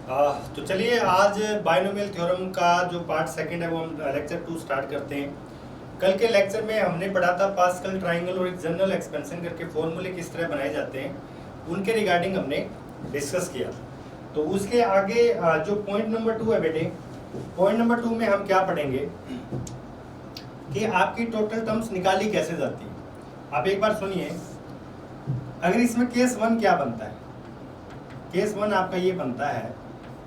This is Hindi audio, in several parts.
तो चलिए आज बाइनोमियल थ्योरम का जो पार्ट सेकंड है वो हम लेक्चर 2 स्टार्ट करते हैं। कल के लेक्चर में हमने पढ़ा था पास्कल ट्राइंगल और एक जनरल एक्सपेंशन करके फॉर्मूले किस तरह बनाए जाते हैं, उनके रिगार्डिंग हमने डिस्कस किया। तो उसके आगे जो पॉइंट नंबर 2 है बेटे, पॉइंट नंबर 2 में हम क्या पढ़ेंगे कि आपकी टोटल टर्म्स निकाली कैसे जाती है। आप एक बार सुनिए, अगर इसमें केस 1 क्या बनता है, केस 1 आपका ये बनता है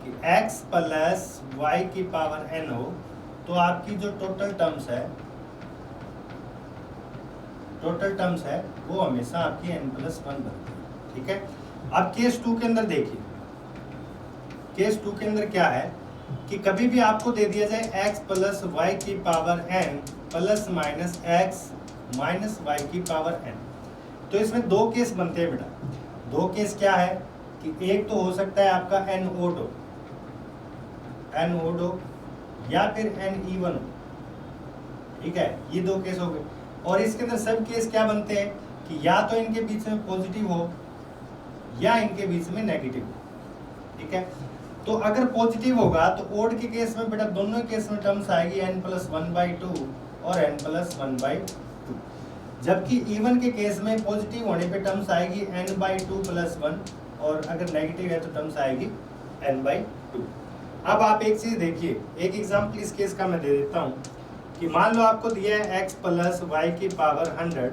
कि x प्लस वाई की पावर n हो, तो आपकी जो टोटल टर्म्स है वो हमेशा आपकी n प्लस 1 बनती है। ठीक है। अब केस 2 के अंदर देखिए, केस 2 के अंदर क्या है कि कभी भी आपको दे दिया जाए x प्लस वाई की power n plus minus x minus y की पावर n, तो इसमें दो केस बनते हैं बेटा। दो केस क्या है कि एक तो हो सकता है आपका n ओड हो या फिर n इवन हो। ठीक है, ये दो केस हो गए। और इसके अंदर सब केस क्या बनते हैं कि या तो इनके बीच में पॉजिटिव हो या इनके बीच में नेगेटिव हो। ठीक है, तो अगर पॉजिटिव होगा तो ओड के केस में बेटा दोनों केस में टर्म्स आएगी n प्लस 1/2 और n प्लस 1/2, जबकि इवन के केस में पॉजिटिव होने पे टर्म्स आएगी n/2 प्लस 1 और अगर नेगेटिव है तो टर्म्स आएगी n/2। अब आप एक चीज देखिए, एक एग्जांपल इस केस का मैं दे देता हूं कि मान लो आपको दिया है x प्लस वाई की power 100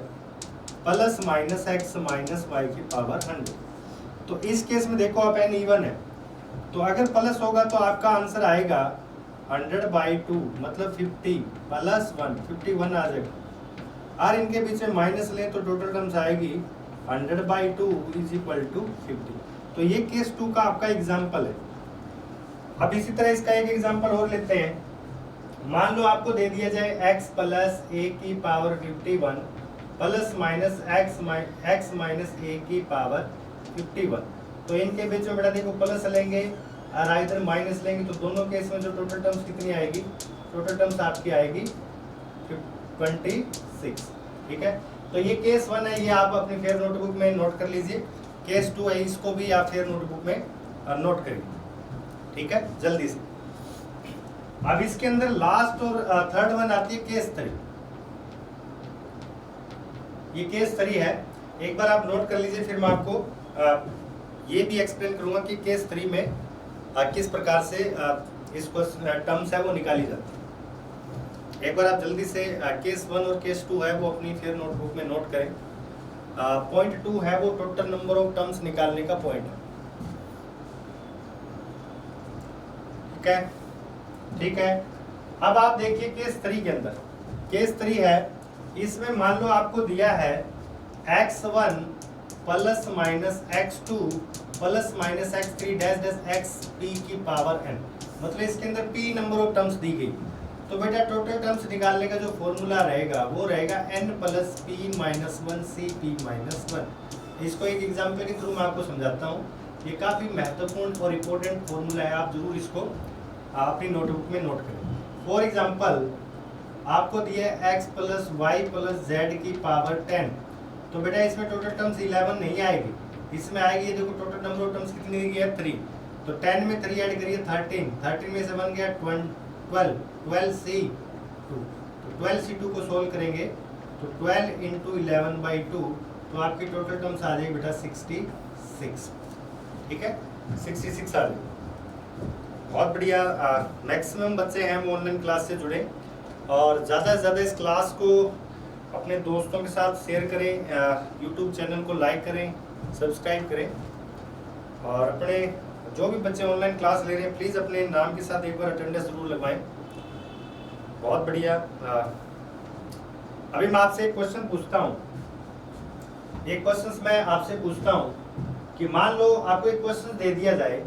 plus minus x minus y की पावर 100। तो इस केस में देखो आप n इवन है, तो अगर प्लस होगा तो आपका आंसर आएगा 100/2 मतलब 50 प्लस 1 51 आ जाएगा। और इनके बीच में माइनस लें तो टोटल टर्म्स आएगी 100/2 इज इक्वल टू 50। तो ये केस 2 का आपका एग्जाम्पल है। अब इसी तरह इसका एक एग्जाम्पल और लेते हैं। मान लो आपको दे दिया जाए x प्लस a की power 51 plus minus x minus a की पावर 51, तो इनके बीच में बेटा देखो प्लस लेंगे और इधर माइनस लेंगे, तो दोनों केस में जो टोटल टर्म्स कितनी आएगी, टोटल टर्म्स आपकी आएगी 26। ठीक है, तो ये केस 1 है, ये आप अपनी फेयर नोटबुक में नोट कर लीजिए। केस 2 है, इसको भी आप फेयर नोटबुक में नोट करिए। ठीक है, जल्दी से। अब इसके अंदर लास्ट और थर्ड वन आती है केस 3। ये केस 3 है, एक बार आप नोट कर लीजिए, फिर मैं आपको ये भी एक्सप्लेन करूंगा कि केस 3 में किस प्रकार से इसको टर्म्स है वो निकाली जाती है। एक बार आप जल्दी से केस 1 और केस 2 है वो अपनी फेयर नोटबुक में नोट करें। पॉइंट 2 है वो टोटल नंबर ऑफ टर्म्स निकालने का पॉइंट है। ठीक है, अब आप देखिए केस 3 के अंदर, केस 3 है, इसमें मान लो आपको दिया है x1 plus minus x2 plus minus x3 dash dash xp की पावर n, मतलब इसके अंदर p नंबर ऑफ टर्म्स दी गई। तो बेटा टोटल टर्म्स निकालने का जो फॉर्मूला रहेगा वो रहेगा n plus p minus 1 cp minus 1। इसको एक एग्जाम्पल के थ्रू मैं आपको समझाता हूँ। ये काफ़ी महत्वपूर्ण और इम्पोर्टेंट फॉर्मूला है, आप जरूर इसको अपनी नोटबुक में नोट करें। फॉर एग्जाम्पल आपको दिया है x plus y plus z की पावर 10, तो बेटा इसमें टोटल टर्म्स 11 नहीं आएगी, इसमें आएगी, देखो टोटल नंबर ऑफ टर्म्स कितनी दी गई है 3, तो 10 में 3 ऐड करिए 13 में से बन गया 12c2, तो 12c2 को सोल्व करेंगे तो 12 इंटू 11/2, तो आपकी टोटल टर्म्स आ जाएगी बेटा 66। ठीक है, 66 आ जाएगी। बहुत बढ़िया। मैक्सिमम बच्चे हैं वो ऑनलाइन क्लास से जुड़े और ज़्यादा से ज़्यादा इस क्लास को अपने दोस्तों के साथ शेयर करें, यूट्यूब चैनल को लाइक करें, सब्सक्राइब करें, और अपने जो भी बच्चे ऑनलाइन क्लास ले रहे हैं प्लीज़ अपने नाम के साथ एक बार अटेंडेंस जरूर लगवाएं। बहुत बढ़िया। अभी मैं आपसे एक क्वेश्चन पूछता हूँ, एक क्वेश्चन मैं आपसे पूछता हूँ कि मान लो आपको एक क्वेश्चन दे दिया जाए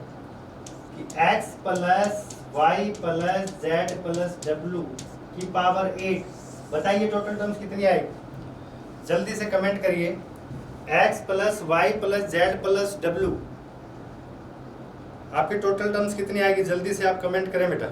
कि x plus y plus z plus डब्ल्यू की पावर 8, बताइए टोटल टर्म्स कितनी आएगी। जल्दी से कमेंट करिए, x plus y plus z plus डब्ल्यू आपकी टोटल टर्म्स कितनी आएगी, जल्दी से आप कमेंट करें बेटा।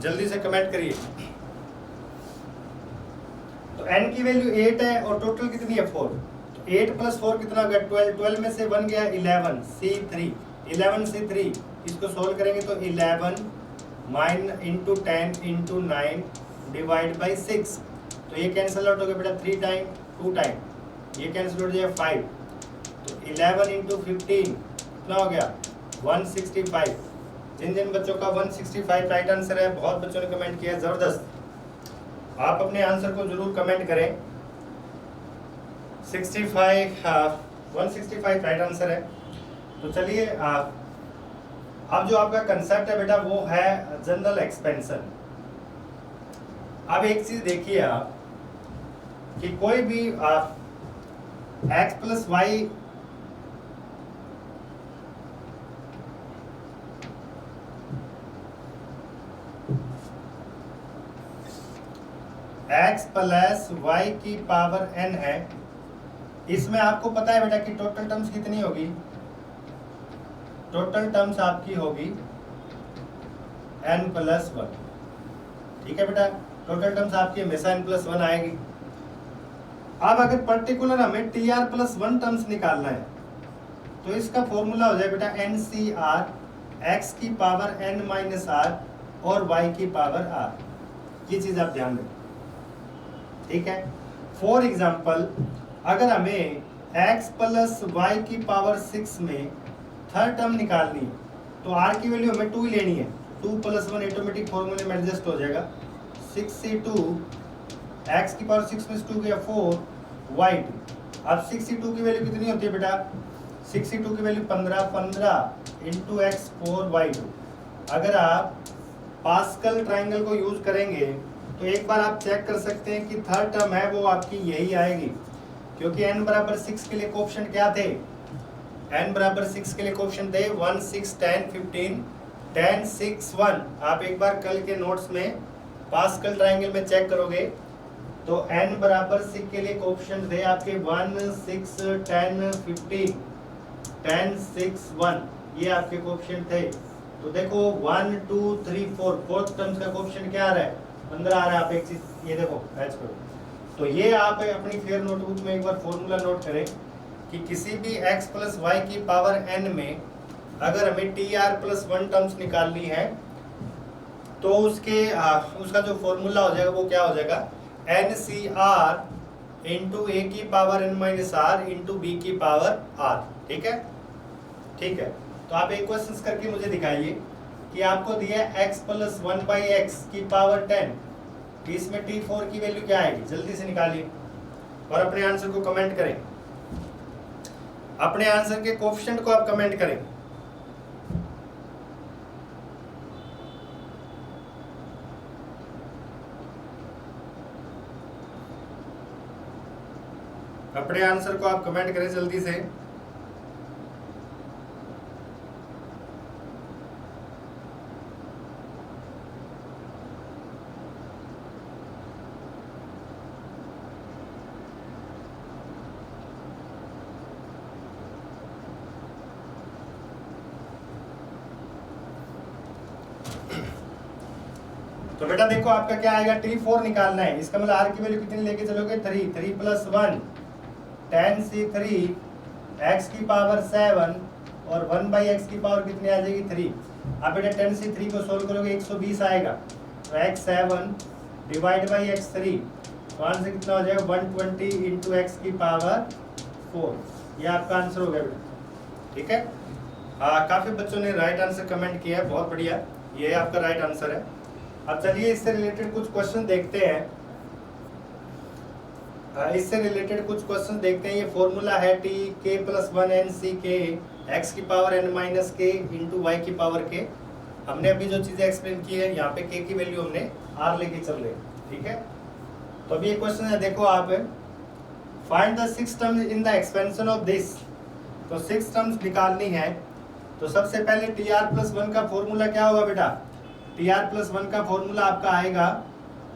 जल्दी से कमेंट करिए। तो n की वैल्यू 8 है और टोटल कितनी है 4। तो 8 + 4 कितना हो गया 12। 12 में से 1 गया 11 C3। 11 से 3 इसको सोल्व करेंगे तो 11 × 10 × 9 डिवाइड बाई 6। तो ये कैंसिल आउट हो गया बेटा 3 टाइम 2 टाइम, ये कैंसिल हो जाएगा 5। तो 11 × 15 कितना हो गया 165। जिन जिन बच्चों का 165 राइट आंसर है, बहुत बच्चों ने कमेंट किया, जबरदस्त। आप अपने आंसर को जरूर कमेंट करें। 165 राइट आंसर है। तो चलिए अब जो आपका कंसेप्ट है बेटा वो है जनरल एक्सपेंशन। अब एक चीज देखिए आप कि कोई भी x + y x + y की पावर n है। इसमें आपको पता है बेटा कि टोटल टर्म्स कितनी होगी, टोटल टर्म्स आपकी होगी n + 1। ठीक है बेटा, टोटल टर्म्स आपकी हमेशा n + 1 आएगी। अब अगर पर्टिकुलर हमें tr + 1 टर्म्स निकालना है तो इसका फॉर्मूला हो जाए बेटा NCR x की पावर n - r और y की पावर r। ये चीज आप ध्यान रखें, ठीक है। फॉर एग्जाम्पल अगर हमें x + y की पावर 6 में थर्ड टर्म निकालनी है तो r की वैल्यू हमें 2 ही लेनी है। 2 + 1 ऑटोमेटिक फॉर्मूले में एडजस्ट हो जाएगा। 6c2 x की पावर 6 में से 2 गया 4 y2। अब 6c2 की वैल्यू कितनी होती है बेटा, 6c2 की वैल्यू 15 × x 4 y2। अगर आप पास्कल ट्राइंगल को यूज करेंगे तो एक बार आप चेक कर सकते हैं कि थर्ड टर्म है वो आपकी यही आएगी, क्योंकि n = 6 के लिए कोएफिशिएंट क्या थे, n = 6 के लिए कोएफिशिएंट थे 1 6 10 15 10 6 1। आप एक बार कल के नोट्स में पास्कल ट्राइंगल में चेक करोगे तो n = 6 के लिए कोएफिशिएंट थे आपके 1 6 10 15 10 6 1। ये आपके कोएफिशिएंट थे। तो देखो 1 2 3 4 फोर्थ टर्म्स का कोएफिशिएंट क्या आ रहा है 15 आ रहा है। आप एक चीज ये देखो मैच करो, तो ये आप अपनी फेयर नोटबुक में एक बार फॉर्मूला नोट करें कि किसी भी x + y की पावर n में अगर हमें tr + 1 टर्म्स निकालनी है तो उसका जो फॉर्मूला हो जाएगा वो क्या हो जाएगा NCR × a की पावर n - r × b की पावर r। ठीक है, ठीक है। तो आप एक क्वेश्चन करके मुझे दिखाइए कि आपको दिया है x + 1/x की पावर 10, इसमें t4 की वैल्यू क्या आएगी, जल्दी से निकालिए और अपने आंसर को कमेंट करें। अपने आंसर के कोएफिशिएंट को आप कमेंट करें। अपने आंसर को आप कमेंट करें जल्दी से। तो बेटा देखो आपका क्या आएगा, t4 निकालना है। इसका मतलब r की वैल्यू कितनी लेके चलोगे 3 3 + 1 10c3 x की पावर 7 और 1/x की पावर कितनी आ जाएगी 3। अब बेटा 10c3 को सोल्व करोगे 120 आएगा, तो x7 डिवाइड बाई x3 तो आंसर कितना हो जाएगा 120 × x की पावर 4। ये आपका आंसर हो गया बेटा। ठीक है, काफी बच्चों ने राइट आंसर कमेंट किया है, बहुत बढ़िया, ये आपका राइट आंसर है। अब चलिए इससे रिलेटेड कुछ क्वेश्चन देखते हैं। ये फॉर्मूला है tk + 1 nck x की पावर n - k × y की पावर k। हमने अभी जो चीजें एक्सप्लेन की है यहाँ पे k की वैल्यू हमने r लेके चल रहे हैं। ठीक है, तो अभी ये क्वेश्चन है, देखो आप find the 6 terms in the expansion of this. तो 6 टर्म्स निकालनी है तो सबसे पहले tr + 1 का फॉर्मूला क्या होगा बेटा, tr + 1 का फॉर्मूला आपका आएगा,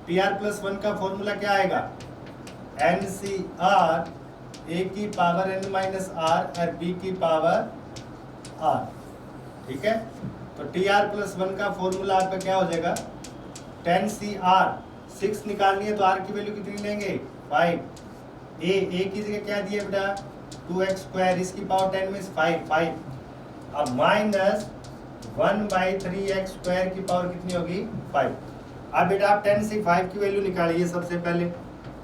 tr + 1 का फॉर्मूला क्या आएगा NCR a की पावर n - r और b की पावर r। ठीक है, तो tr + 1 का फॉर्मूला आपका क्या हो जाएगा 10CR 6 निकालनी है तो R की वैल्यू कितनी लेंगे 5। A की जगह क्या दिया बेटा 2x स्क्वायर, इसकी पावर 10 में 5। अब माइनस 1/3x स्क्वायर की पावर कितनी होगी 5। अब बेटा आप 10 से 5 की वैल्यू निकालिए। सबसे पहले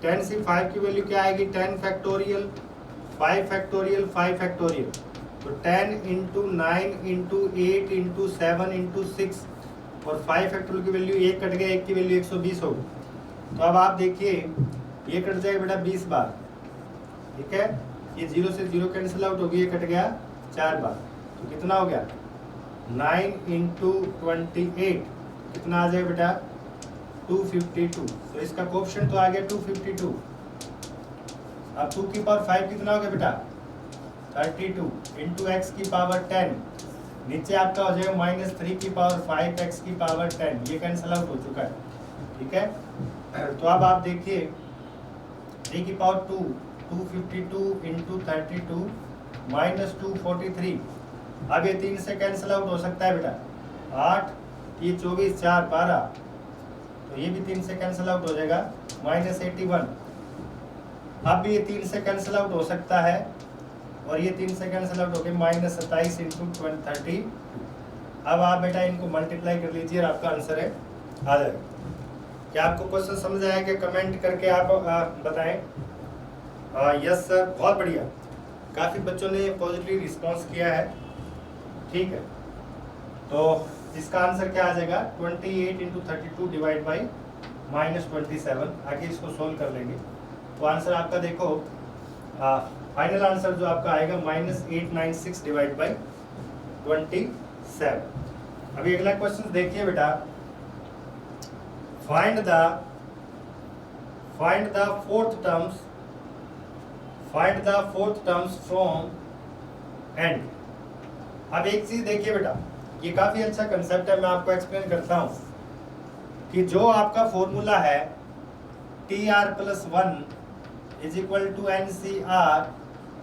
10 से 5 की वैल्यू क्या आएगी 10 फैक्टोरियल 5 फैक्टोरियल 5 फैक्टोरियल, तो 10 इंटू 9 इंटू 8 इंटू 7 इंटू 6 और 5 फैक्टोरियल की वैल्यू 1 कट गया, 1 की वैल्यू 120 होगी। तो अब आप देखिए ये कट जाएगा बेटा 20 बार, ठीक है, ये 0 से 0 कैंसिल आउट होगी, ये कट गया 4 बार, तो कितना हो गया 9 इंटू 28 कितना आ जाएगा बेटा 252। तो इसका कोएफिशिएंट तो आ गया 252। अब 2 की पावर 5 कितना हो गया बेटा 32 इंटू एक्स की पावर 10, नीचे आपका हो जाएगा माइनस 3 की पावर 5 एक्स की पावर 10, ये कैंसिल आउट हो चुका है, ठीक है। तो अब आप देखिए 3 की पावर 2 252 इंटू 32 माइनस 243, अब ये 3 से कैंसिल आउट हो सकता है बेटा 8, ये 24 4 12, तो ये भी 3 से कैंसिल आउट हो जाएगा माइनस 81। अब ये 3 से कैंसिल आउट हो सकता है और ये 3 से कैंसिल आउट हो गए माइनस 27 इंटू 30। अब आप बेटा इनको मल्टीप्लाई कर लीजिए और आपका आंसर है आ जाएगा। क्या आपको क्वेश्चन समझ आया कि कमेंट करके आप बताएं। यस सर, बहुत बढ़िया, काफ़ी बच्चों ने पॉजिटिव रिस्पांस किया है, ठीक है। तो इसका आंसर क्या आ जाएगा 28 इंटू 32 डिवाइड बाई माइनस 27। आगे इसको सोल्व कर लेंगे तो आंसर आपका देखो फाइनल आंसर जो आपका आएगा माइनस 896 डिवाइड बाई 27। अभी अगला क्वेश्चन देखिए बेटा, find the fourth terms from and. अब एक चीज देखिए बेटा, ये काफी अच्छा कंसेप्ट है, मैं आपको एक्सप्लेन करता हूं कि जो आपका फॉर्मूला है TR plus 1 is equal to NCR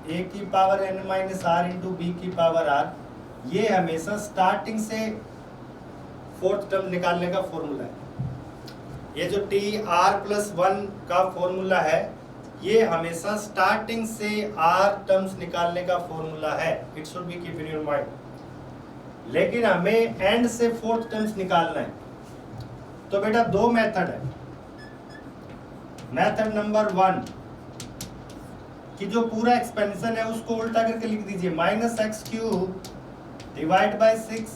A की power n minus R into B की पावर R, ये हमेशा स्टार्टिंग से फोर्थ टर्म निकालने का फॉर्मूला है। ये जो TR प्लस 1 का फॉर्मूला है ये हमेशा स्टार्टिंग से R टर्म्स निकालने का फॉर्मूला है, it should be keep in your mind. लेकिन हमें एंड से फोर्थ टर्म्स निकालना है, तो बेटा दो मेथड है। मेथड नंबर 1 कि जो पूरा एक्सपेंशन है उसको उल्टा करके लिख दीजिए, minus x cube divide by 6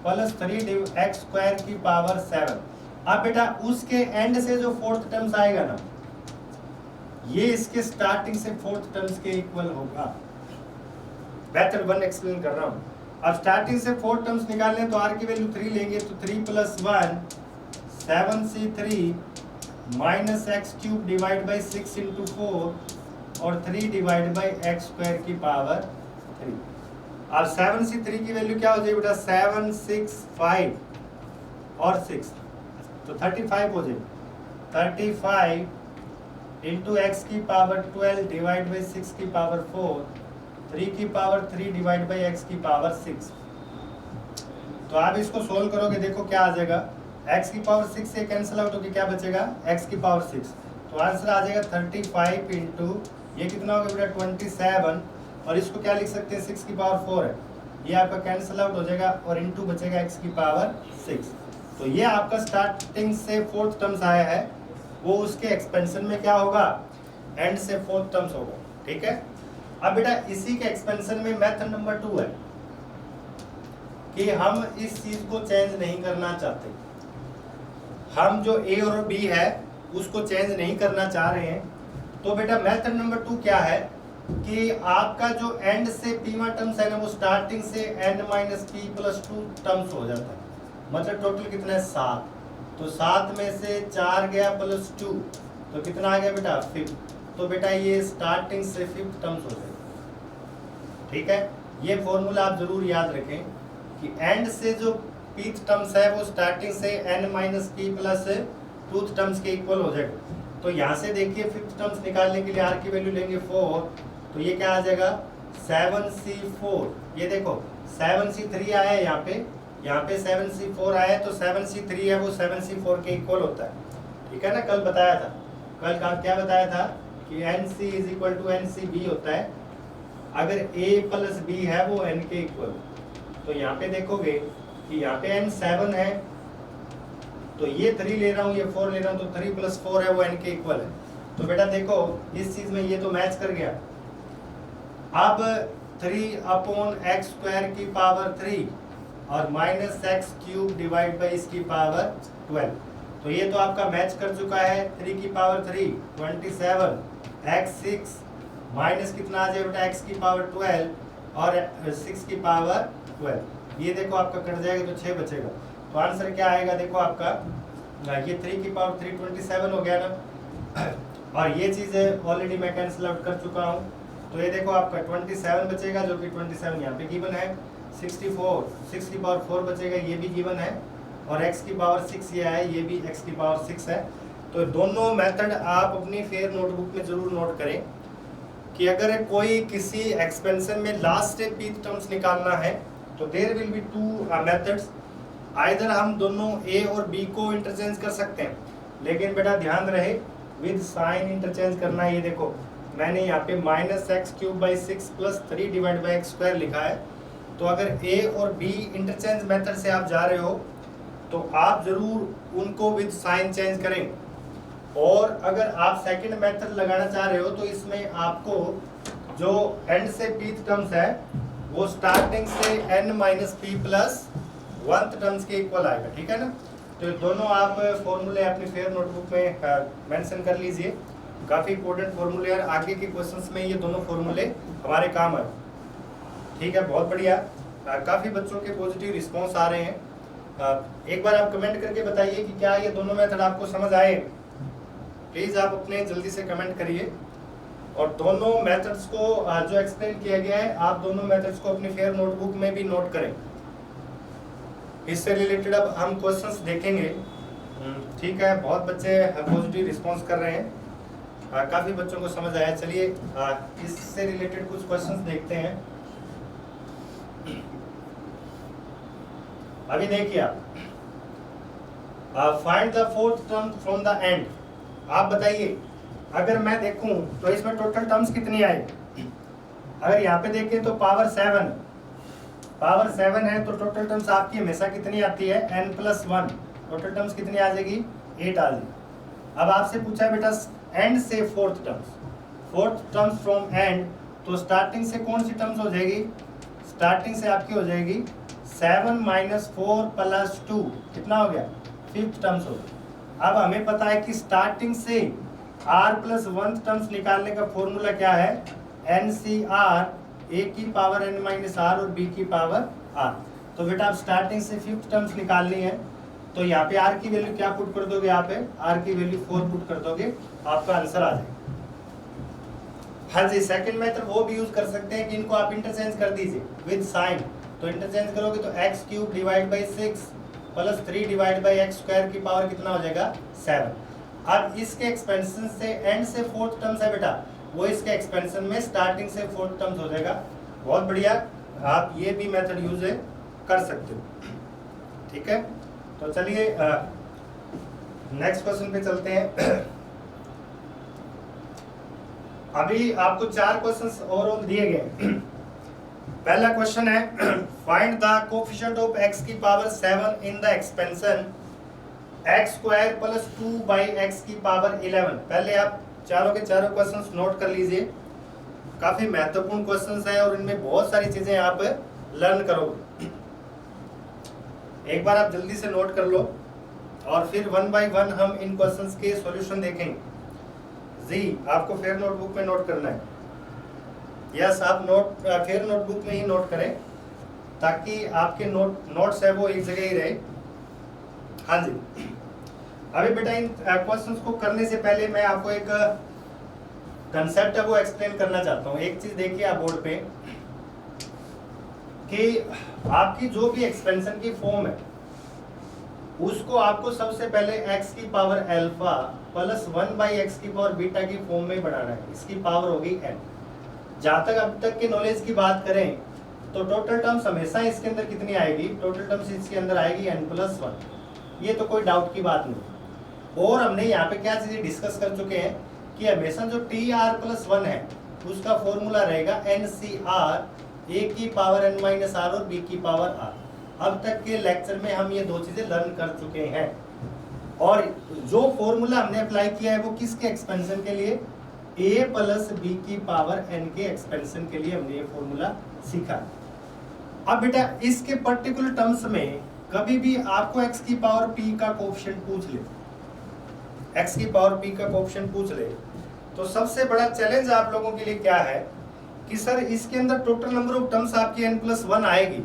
plus 3 x square की पावर 7। अब बेटा उसके एंड से जो फोर्थ टर्म्स आएगा ना, ये इसके स्टार्टिंग से फोर्थ टर्म्स के इक्वल होगा। मेथड 1 एक्सप्लेन कर रहा हूं। अब स्टार्टिंग से फोर्थ टर्म्स निकालने तो r की वैल्यू 3 लेंगे, तो 3 plus 1 7c3 minus x cube divide by 6 into 4 और 3 डिवाइड बाई एक्स स्क्वायर की पावर 3। अब 7c3 की वैल्यू क्या हो जाएगी बेटा 7 6 5 और 6, तो 35 हो जाएगी। 35 इंटू एक्स की पावर 12 डिवाइड बाई 6 की पावर 4, 3 की पावर 3 डिवाइड बाई एक्स की पावर 6। तो आप इसको सोल्व करोगे, देखो क्या आ जाएगा, x की पावर 6 से कैंसिल आउट होकर क्या बचेगा x की पावर 6, तो आंसर आ जाएगा 35 इंटू ये कितना होगा बेटा 27, और इसको क्या लिख सकते हैं 6 की पावर 4 है, ये आपका कैंसिल आउट हो जाएगा और इंटू बचेगा x की पावर 6। तो ये आपका स्टार्टिंग से फोर्थ टर्म्स आया है, वो उसके एक्सपेंशन में क्या होगा एंड से फोर्थ टर्म्स होगा, ठीक है। अब बेटा इसी के एक्सपेंशन में मेथड नंबर 2 है कि हम इस चीज को चेंज नहीं करना चाहते, हम जो a और b है उसको चेंज नहीं करना चाह रहे हैं। तो बेटा मेथड नंबर 2 क्या है कि आपका जो एंड से पीवा टर्म्स है ना, वो स्टार्टिंग से n minus P plus 2 terms हो जाता है, मतलब टोटल कितना है 7, तो 7 में से 4 गया प्लस 2, तो कितना आ गया बेटा 5, तो बेटा ये स्टार्टिंग से 5th टर्म्स हो जाएगा, ठीक है। ये फॉर्मूला आप जरूर याद रखें कि एंड से जो पीथ टर्म्स है वो स्टार्टिंग से n minus P plus 2th terms के इक्वल हो जाएगा। तो यहाँ से देखिए 5th टर्म्स निकालने के लिए r की वैल्यू लेंगे 4, तो ये क्या आ जाएगा 7c4, ये देखो 7c3 आया है यहाँ पे यहाँ पे 7c4 आया तो 7c3 है वो 7c4 के इक्वल होता है, ठीक है ना। कल बताया था, कल का क्या बताया था कि nc is equal to ncb होता है अगर a प्लस b है वो n के इक्वल। तो यहाँ पे देखोगे कि यहाँ पे n 7 है तो ये 3 ले रहा हूँ, ये 4 ले रहा हूँ, तो 3 प्लस 4 है वो n के इक्वल है। तो बेटा देखो इस चीज में ये तो मैच कर गया। अब 3 अपॉन एक्स स्क्वायर की पावर 3 और minus x cube divide by इसकी पावर 12, तो ये तो आपका मैच कर चुका है। 3 की पावर 3 27, एक्स 6 माइनस कितना आ जाए बेटा x की पावर 12 और 6 की पावर 12, ये देखो आपका कट जाएगा तो 6 बचेगा। तो आंसर क्या आएगा देखो आपका, ये 3 की पावर 3 27 हो गया ना, और ये चीज़ ऑलरेडी मैं कैंसिल आउट कर चुका हूँ। तो ये देखो आपका 27 बचेगा जो कि 27 यहाँ पे गिवन है। 64 6 की पावर 4 बचेगा, ये भी गिवन है, और x की पावर 6 ये है, ये भी x की पावर 6 है। तो दोनों मेथड आप अपनी फेयर नोटबुक में जरूर नोट करें कि अगर कोई किसी एक्सपेंशन में लास्ट पीथ टर्म्स निकालना है तो there will be two methods. Either हम दोनों a और b को इंटरचेंज कर सकते हैं, लेकिन बेटा ध्यान रहे विद साइन इंटरचेंज करना है। ये देखो मैंने यहाँ पे minus x cube by 6 plus 3 divide by x square लिखा है। तो अगर a और b इंटरचेंज मेथड से आप जा रहे हो तो आप जरूर उनको विद साइन चेंज करें, और अगर आप सेकंड मेथड लगाना चाह रहे हो तो इसमें आपको जो एंड से पीथ टर्म्स है वो स्टार्टिंग से n minus P plus 1 terms के इक्वल आएगा, ठीक है ना। तो दोनों आप फॉर्मूले अपनी फेयर नोटबुक में मेंशन कर लीजिए, काफ़ी इंपॉर्टेंट फॉर्मूले और आगे के क्वेश्चंस में ये दोनों फॉर्मूले हमारे काम आए, ठीक है। बहुत बढ़िया, काफ़ी बच्चों के पॉजिटिव रिस्पॉन्स आ रहे हैं। एक बार आप कमेंट करके बताइए कि क्या ये दोनों मेथड आपको समझ आए। प्लीज़ आप अपने जल्दी से कमेंट करिए, और दोनों मेथड्स को जो एक्सप्लेन किया गया है आप दोनों मेथड्स को अपनी फेयर नोटबुक में भी नोट करें। इससे रिलेटेड अब हम क्वेश्चंस देखेंगे, ठीक है। बहुत बच्चे पॉजिटिव रिस्पांस कर रहे हैं, काफ़ी बच्चों को समझ आया। चलिए इससे रिलेटेड कुछ क्वेश्चंस देखते हैं। अभी देखिए आप, find the fourth term from the end. आप बताइए अगर मैं देखूं तो इसमें टोटल टर्म्स कितनी आई। अगर यहाँ पे देखें तो पावर 7 है तो टोटल टर्म्स आपकी हमेशा कितनी आती है n+1, टोटल टर्म्स कितनी आ जाएगी 8 आ जाएगी। अब आपसे पूछा है बेटा एंड से फोर्थ टर्म्स फ्रॉम एंड, तो स्टार्टिंग से कौन सी टर्म्स हो जाएगी, स्टार्टिंग से आपकी हो जाएगी 7 - 4 + 2 कितना हो गया 5th टर्म्स हो गया। अब हमें पता है कि स्टार्टिंग से r+1 टर्म्स निकालने का फॉर्मूला क्या है, NCR, a की पावर n - r और b की पावर r। तो बेटा आप स्टार्टिंग से 5th टर्म्स निकालनी है, तो यहाँ पे r की वैल्यू क्या पुट कर दोगे, यहाँ पे r की वैल्यू 4 पुट कर दोगे, आपका आंसर आ जाएगा। हाँ जी, सेकंड मेथड वो भी यूज कर सकते हैं कि इनको आप इंटरचेंज कर दीजिए विद साइन। तो इंटरचेंज करोगे तो x³ divide by 6 plus 3 divide by x square की पावर कितना हो जाएगा 7। अब इसके एक्सपेंशन से एंड से फोर्थ टर्म्स है बेटा, वो इसके एक्सपेंशन में स्टार्टिंग से फोर्थ टर्म्स हो जाएगा। बहुत बढ़िया, आप ये भी मेथड यूज कर सकते हो, ठीक है। तो चलिए नेक्स्ट क्वेश्चन पे चलते हैं। अभी आपको 4 क्वेश्चंस ओवरऑल दिए गए। पहला क्वेश्चन है find the coefficient of x की power 7 in the expansion x² + 2/x की पावर 11। पहले आप चारों के चारों क्वेश्चंस नोट कर लीजिए, काफी महत्वपूर्ण क्वेश्चंस हैं और इनमें बहुत सारी चीजें आप लर्न करोगे। एक बार आप जल्दी से नोट कर लो और फिर 1 बाय 1 हम इन क्वेश्चंस के सॉल्यूशन देखेंगे। जी आपको फेयर नोटबुक में नोट करना है। यस, आप फेयर नोटबुक में ही नोट करें ताकि आपके नोट्स है वो एक जगह ही रहे। हाँ जी, अभी बेटा इन क्वेश्चंस को करने से पहले मैं आपको एक कंसेप्ट है वो एक्सप्लेन करना चाहता हूँ। एक चीज देखिए आप बोर्ड पे कि आपकी जो भी एक्सपेंशन की फॉर्म है उसको आपको सबसे पहले x की पावर अल्फा प्लस 1/x की पावर बीटा की फॉर्म में बनाना है। इसकी पावर होगी n। जहाँ तक अब तक के नॉलेज की बात करें तो टोटल टर्म्स हमेशा इसके अंदर कितनी आएगी, टोटल टर्म्स इसके अंदर आएगी n+1, ये तो कोई डाउट की बात नहीं। और हमने यहाँ पे क्या चीजें डिस्कस कर चुके हैं कि हमेशा जो TR+1 है उसका फॉर्मूला रहेगा NCR a की पावर n-r और b की पावर r। अब तक के लेक्चर में हम ये दो चीजें लर्न कर चुके हैं, और जो फॉर्मूला हमने अप्लाई किया है वो किसके एक्सपेंशन के लिए, a प्लस b की पावर n के एक्सपेंशन के लिए हमने ये फॉर्मूला सीखा। अब बेटा इसके पर्टिकुलर टर्म्स में कभी भी आपको x की पावर p का कोएफिशिएंट पूछ ले, x की पावर p का कोएफिशिएंट पूछ ले, तो सबसे बड़ा चैलेंज आप लोगों के लिए क्या है कि सर इसके अंदर टोटल नंबर ऑफ टर्म्स आपकी n+1 आएगी,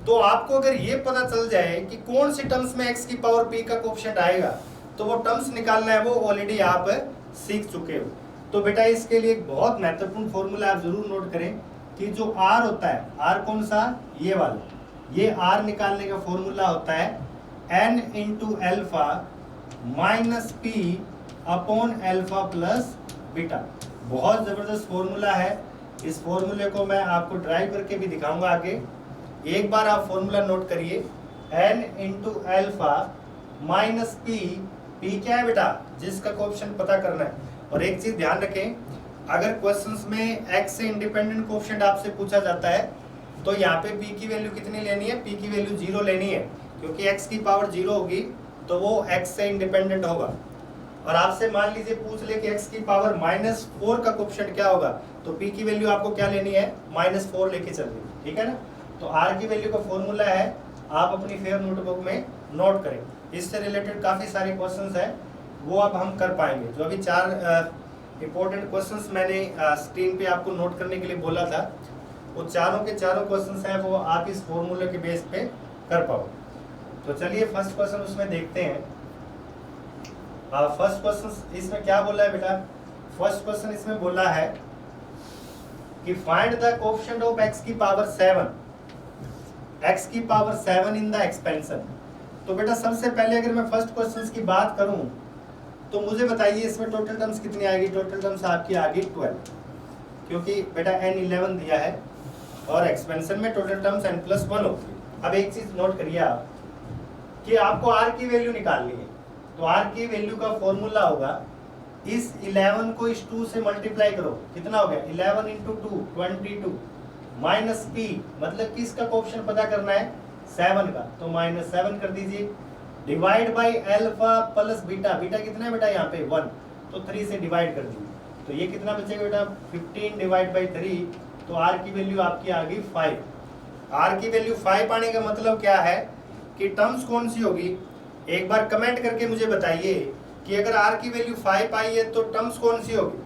तो आपको अगर ये पता चल जाए कि कौन सी टर्म्स में x की पावर p का कोएफिशिएंट आएगा तो वो टर्म्स निकालना है, वो ऑलरेडी आप सीख चुके हो। तो बेटा इसके लिए एक बहुत महत्वपूर्ण फॉर्मूला आप जरूर नोट करें कि जो r होता है, r कौन सा, ये वाला, ये r निकालने का फॉर्मूला होता है n × alpha minus p upon alpha plus beta. बहुत जबरदस्त फॉर्मूला है, इस फॉर्मूले को मैं आपको ड्राइव करके भी दिखाऊंगा आगे। एक बार आप फॉर्मूला नोट करिए, n × alpha minus p, p क्या है बेटा, जिसका कोएफिशिएंट पता करना है। और एक चीज ध्यान रखें, अगर क्वेश्चंस में x से इंडिपेंडेंट कोएफिशिएंट आपसे पूछा जाता है तो यहाँ पे p की वैल्यू कितनी लेनी है, p की वैल्यू 0 लेनी है, क्योंकि x की पावर 0 होगी तो वो x से इंडिपेंडेंट होगा। और आपसे मान लीजिए पूछ ले कि x की पावर -4 का कोएफिशिएंट क्या होगा, तो p की वैल्यू आपको क्या लेनी है, -4 लेके चलनी है, ठीक है ना। तो r की वैल्यू का फॉर्मूला है, आप अपनी फेयर नोटबुक में नोट करें। इससे रिलेटेड काफ़ी सारे क्वेश्चंस हैं, वो अब हम कर पाएंगे। जो अभी 4 इंपॉर्टेंट क्वेश्चंस मैंने स्क्रीन पे आपको नोट करने के लिए बोला था, वो चारों के चारों क्वेश्चंस हैं, वो आप इस फॉर्मूले के बेस पे कर पाओ। तो चलिए फर्स्ट क्वेश्चन उसमें देखते हैं। फर्स्ट क्वेश्चन इसमें क्या बोला है बेटा, फर्स्ट क्वेश्चन इसमें बोला है कि find the coefficient of x की पावर 7, x की पावर 7 इन द एक्सपेंशन। तो बेटा सबसे पहले अगर मैं फर्स्ट क्वेश्चन की बात करूं तो मुझे बताइए इसमें टोटल टर्म्स कितनी आएगी। टोटल टर्म्स आपकी आ गई 12, क्योंकि बेटा n11 दिया है और एक्सपेंशन में टोटल टर्म्स n+1 होती है। अब एक चीज नोट करिए आप कि आपको r की वैल्यू निकालनी है, तो r की वैल्यू का फॉर्मूला होगा, इस 11 को इस 2 से मल्टीप्लाई करो, कितना हो गया 11 × 2 22 माइनस p, मतलब कि इसका कोएफिशिएंट पता करना है 7 का, तो -7 कर दीजिए, divide by alpha plus beta, beta कितना है बेटा यहाँ पे 1, तो 3 से डिवाइड कर दीजिए, तो ये कितना बचेगा बेटा 15 डिवाइड बाय 3, तो r की वैल्यू आपकी आ गई 5। r की वैल्यू 5 आने का मतलब क्या है कि टर्म्स कौन सी होगी, एक बार कमेंट करके मुझे बताइए कि अगर r की वैल्यू 5 आई है तो टर्म्स कौन सी होगी।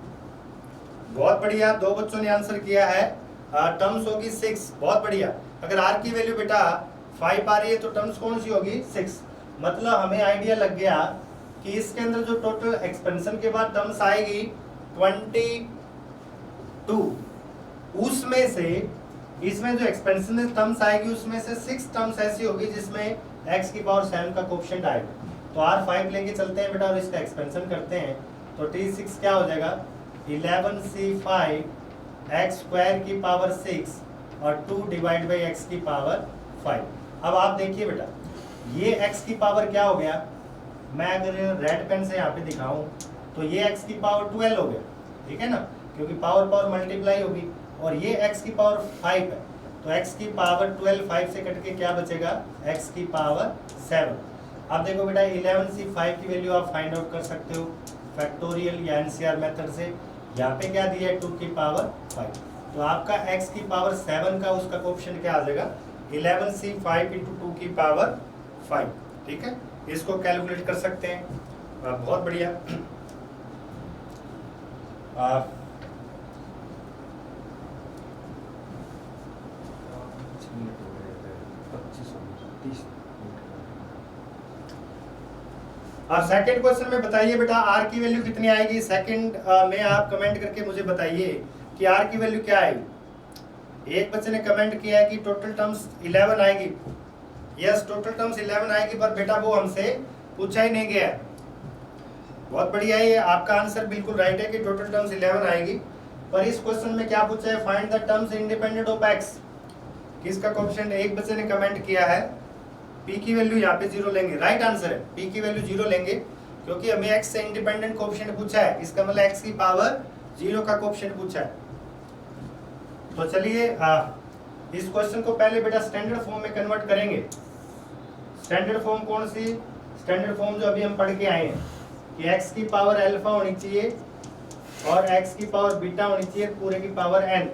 बहुत बढ़िया, 2 बच्चों ने आंसर किया है, टर्म्स होगी 6, बहुत बढ़िया। अगर r की वैल्यू बेटा 5 आ रही है तो टर्म्स कौन सी होगी 6, मतलब हमें आइडिया लग गया कि इसके अंदर जो टोटल एक्सपेंशन के बाद टर्म्स आएगी 22, उसमें से इसमें जो एक्सपेंशन में टर्म्स आएगी उसमें से 6 टर्म्स ऐसी होगी जिसमें x की पावर 7 का कोएफिशिएंट आएगा। तो r5 लेके चलते हैं बेटा और इसका एक्सपेंशन करते हैं, तो t6 क्या हो जाएगा 11c5 x² की पावर 6 और 2 डिवाइड बाई x की पावर 5। अब आप देखिए बेटा ये x की पावर क्या हो गया, मैं अगर रेड पेन से यहाँ पे दिखाऊं तो ये x की पावर 12 हो गया, ठीक है ना, क्योंकि पावर पावर मल्टीप्लाई होगी, और ये x की पावर 5 है, तो x की पावर 12 5 से कट के क्या बचेगा x की पावर 7। अब देखो बेटा 11c5 की वैल्यू आप फाइंड आउट कर सकते हो फैक्टोरियल या NCR मेथड से। यहाँ पे क्या दिया है 2 की पावर 5, तो आपका x की पावर 7 का उसका कोएफिशिएंट क्या आ जाएगा 11c5 × 2 की पावर 5, ठीक है, इसको कैलकुलेट कर सकते हैं। बहुत बढ़िया। अब सेकंड क्वेश्चन में बताइए बेटा r की वैल्यू कितनी आएगी। सेकंड में आप कमेंट करके मुझे बताइए कि r की वैल्यू क्या आएगी। एक बच्चे ने कमेंट किया है कि टोटल टर्म्स 11 आएगी। यस, टोटल टर्म्स 11 आएगी, पर बेटा वो हमसे पूछा ही नहीं गया। बहुत बढ़िया है, ये आपका आंसर बिल्कुल राइट है कि टोटल टर्म्स 11 आएगी, पर इस क्वेश्चन में क्या पूछा है, find the terms independent of x। किसका कोएफिशिएंट, एक बच्चे ने कमेंट किया है p की वैल्यू यहाँ पे 0 लेंगे, राइट आंसर है, p की वैल्यू 0 लेंगे क्योंकि हमें x से इंडिपेंडेंट कोएफिशिएंट पूछा है, इसका मतलब x की पावर 0 का कोएफिशिएंट पूछा है। तो चलिए इस क्वेश्चन को पहले बेटा स्टैंडर्ड फॉर्म में कन्वर्ट करेंगे। स्टैंडर्ड फॉर्म कौन सी, स्टैंडर्ड फॉर्म जो अभी हम पढ़ के आए हैं कि x की पावर अल्फा होनी चाहिए और x की पावर बीटा होनी चाहिए पूरे की पावर n।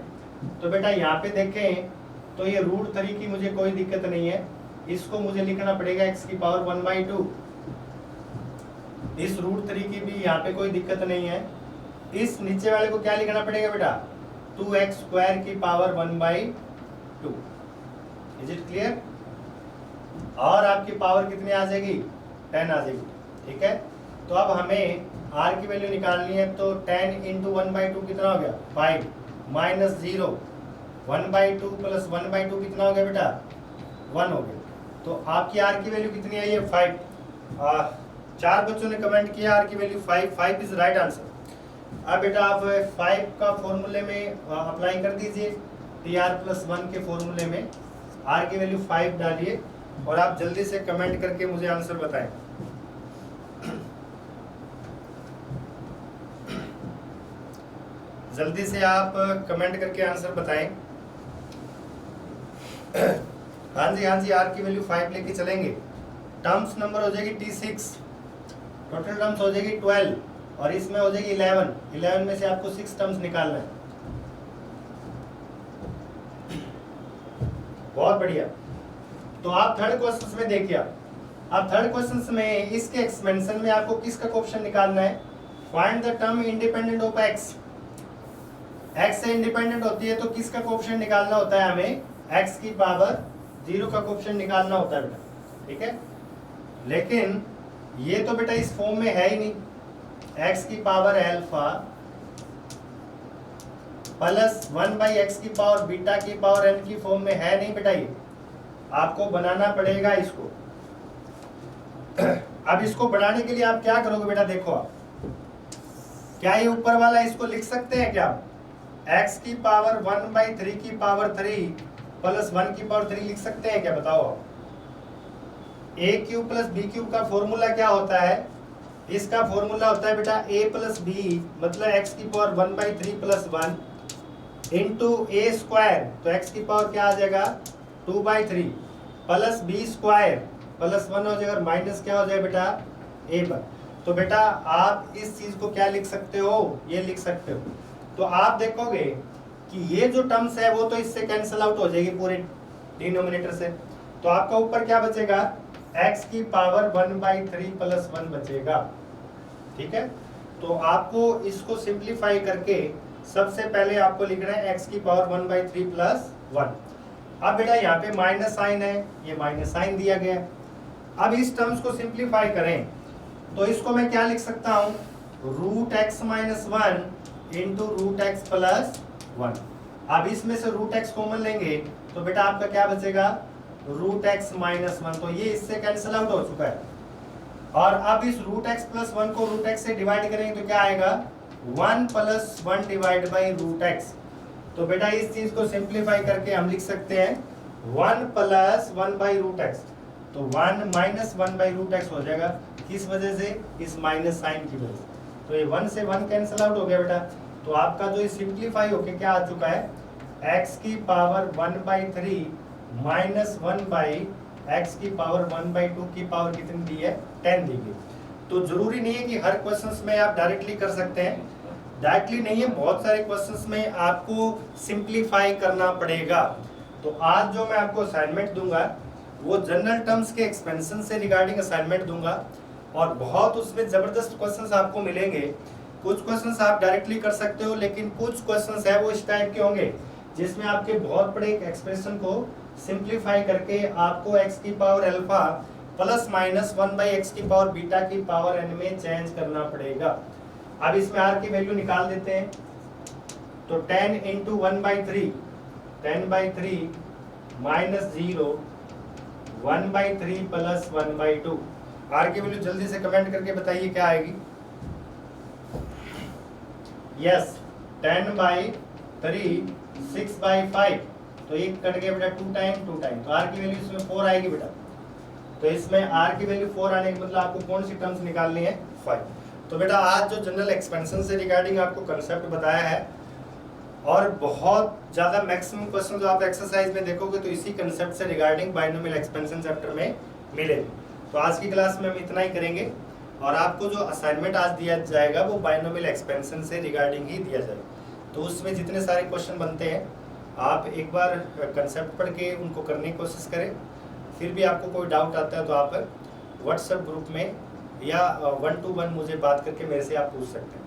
तो बेटा यहाँ पे देखें तो ये √3 की मुझे कोई दिक्कत नहीं है, इसको मुझे लिखना पड़ेगा x की पावर 1/2। इस √3 की भी यहाँ पे कोई दिक्कत नहीं है। इस नीचे वाले को क्या लिखना पड़ेगा बेटा, 2x² की पावर 1/2। Is it clear? और आपकी पावर कितनी आ जाएगी, 10 आ जाएगी। ठीक है, तो अब हमें r की वैल्यू निकालनी है, तो 10 × 1/2 कितना हो गया, 5 माइनस 0, 1/2 प्लस 1/2 कितना हो गया बेटा, 1 हो गया। तो आपकी r की वैल्यू कितनी आई है, 5। 4 बच्चों ने कमेंट किया r की वैल्यू 5 इज राइट आंसर। अब बेटा आप 5 का फॉर्मूले में अप्लाई कर दीजिए, tr+1 के फॉर्मूले में r की वैल्यू 5 डालिए और आप जल्दी से कमेंट करके मुझे आंसर बताएं। जल्दी से आप कमेंट करके आंसर बताएं। हाँ जी r की वैल्यू 5 लेके चलेंगे। टर्म्स नंबर हो जाएगी T6, टोटल टर्म्स हो जाएगी 12 और इसमें हो जाएगी 11 में से आपको 6 टर्म्स निकालना है। बहुत बढ़िया। तो आप थर्ड क्वेश्चन में देखिए, अब थर्ड क्वेश्चन में इसके एक्सपेंशन में आपको किसका कोएफिशिएंट निकालना है, find the term independent of x। x से इंडिपेंडेंट होती है तो किसका कोएफिशिएंट निकालना होता है, हमें x की पावर 0 का कोएफिशिएंट निकालना होता है बेटा। ठीक है, लेकिन ये तो बेटा इस फॉर्म में है ही नहीं, x की पावर अल्फा प्लस 1/x की पावर बीटा की पावर n की फॉर्म में है नहीं बेटा, ये आपको बनाना पड़ेगा इसको। अब इसको बनाने के लिए आप क्या करोगे बेटा, देखो आप क्या ये ऊपर वाला इसको लिख सकते हैं क्या, x की पावर 1/3 की पावर 3 प्लस 1 की पावर 3 लिख सकते हैं क्या, बताओ आप। a³ प्लस b³ का फॉर्मूला क्या होता है, इसका फॉर्मूला होता है बेटा a प्लस b मतलब x की पावर 1/3 प्लस 1 इंटू a², तो x की पावर क्या आ जाएगा 2/3 प्लस b² प्लस 1 हो जाएगा, माइनस क्या हो जाएगा बेटा a पर। तो बेटा आप इस चीज को क्या लिख सकते हो, ये लिख सकते हो। तो आप देखोगे कि ये जो टर्म्स है वो तो इससे कैंसिल आउट हो जाएगी पूरे डिनोमिनेटर से, तो आपका ऊपर क्या बचेगा, x की पावर 1/3 प्लस 1 बचेगा। ठीक है, तो आपको इसको सिंप्लीफाई करके सबसे पहले आपको लिखना है x की पावर 1/3 प्लस 1। अब बेटा यहाँ पे माइनस साइन है, ये माइनस साइन दिया गया है। अब इस टर्म्स को सिंप्लीफाई करें तो इसको मैं क्या लिख सकता हूँ, √x - 1 इंटू √x प्लस 1। अब इसमें से √x कॉमन लेंगे तो बेटा आपका क्या बचेगा, √x - 1, तो ये इससे कैंसिल आउट हो चुका है। और अब इस √x प्लस 1 को √x से डिवाइड करेंगे तो क्या आएगा, 1 प्लस 1 डिवाइड बाई √x। तो बेटा इस चीज को सिंप्लीफाई करके हम लिख सकते हैं 1 प्लस 1 बाई √x, तो 1 माइनस 1 बाई √x हो जाएगा। किस वजह से, इस माइनस साइन की वजह से। तो ये 1 से 1 कैंसिल आउट हो गया बेटा। तो आपका जो सिंप्लीफाई होके क्या आ चुका है, x की पावर 1/3 माइनस 1/x की पावर 1/2 की पावर कितनी दी है, 10 दी गई। तो जरूरी नहीं है कि हर क्वेश्चंस में आप डायरेक्टली कर सकते हैं, डायरेक्टली नहीं है, बहुत सारे क्वेश्चंस में आपको सिंप्लीफाई करना पड़ेगा। तो आज जो मैं आपको असाइनमेंट दूंगा वो जनरल टर्म्स के एक्सपेंशन से रिगार्डिंग असाइनमेंट दूंगा और बहुत उसमें जबरदस्त क्वेश्चंस आपको मिलेंगे। कुछ क्वेश्चंस आप डायरेक्टली कर सकते हो, लेकिन कुछ क्वेश्चंस है वो इस टाइप के होंगे जिसमें आपके बहुत बड़े एक्सप्रेशन को सिंप्लीफाई करके आपको x की power alpha plus minus 1/x की पावर बीटा की पावर n में चेंज करना पड़ेगा। अब इसमें r की वैल्यू निकाल देते हैं, तो 10 इंटू 1/3 10/3 माइनस 0 1/3 प्लस 1/2। r की वैल्यू जल्दी से कमेंट करके बताइए क्या आएगी। यस, 10/3 6/5 तो एक कट गया बेटा 2 टाइम, तो r की वैल्यू इसमें 4 आएगी बेटा। तो इसमें r की वैल्यू 4 आने का मतलब आपको कौन सी टर्म्स निकालनी है, 5। तो बेटा आज जो जनरल एक्सपेंशन से रिगार्डिंग आपको कंसेप्ट बताया है, और बहुत ज़्यादा मैक्सिमम क्वेश्चन जो आप एक्सरसाइज में देखोगे तो इसी कंसेप्ट से रिगार्डिंग बाइनोमियल एक्सपेंशन चैप्टर में मिलेंगे। तो आज की क्लास में हम इतना ही करेंगे, और आपको जो असाइनमेंट आज दिया जाएगा वो बाइनोमियल एक्सपेंशन से रिगार्डिंग ही दिया जाएगा। तो उसमें जितने सारे क्वेश्चन बनते हैं आप एक बार कंसेप्ट पढ़ के उनको करने की कोशिश करें। फिर भी आपको कोई डाउट आता है तो आप व्हाट्सएप ग्रुप में या 1-to-1 मुझे बात करके मेरे से आप पूछ सकते हैं।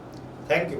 Thank you.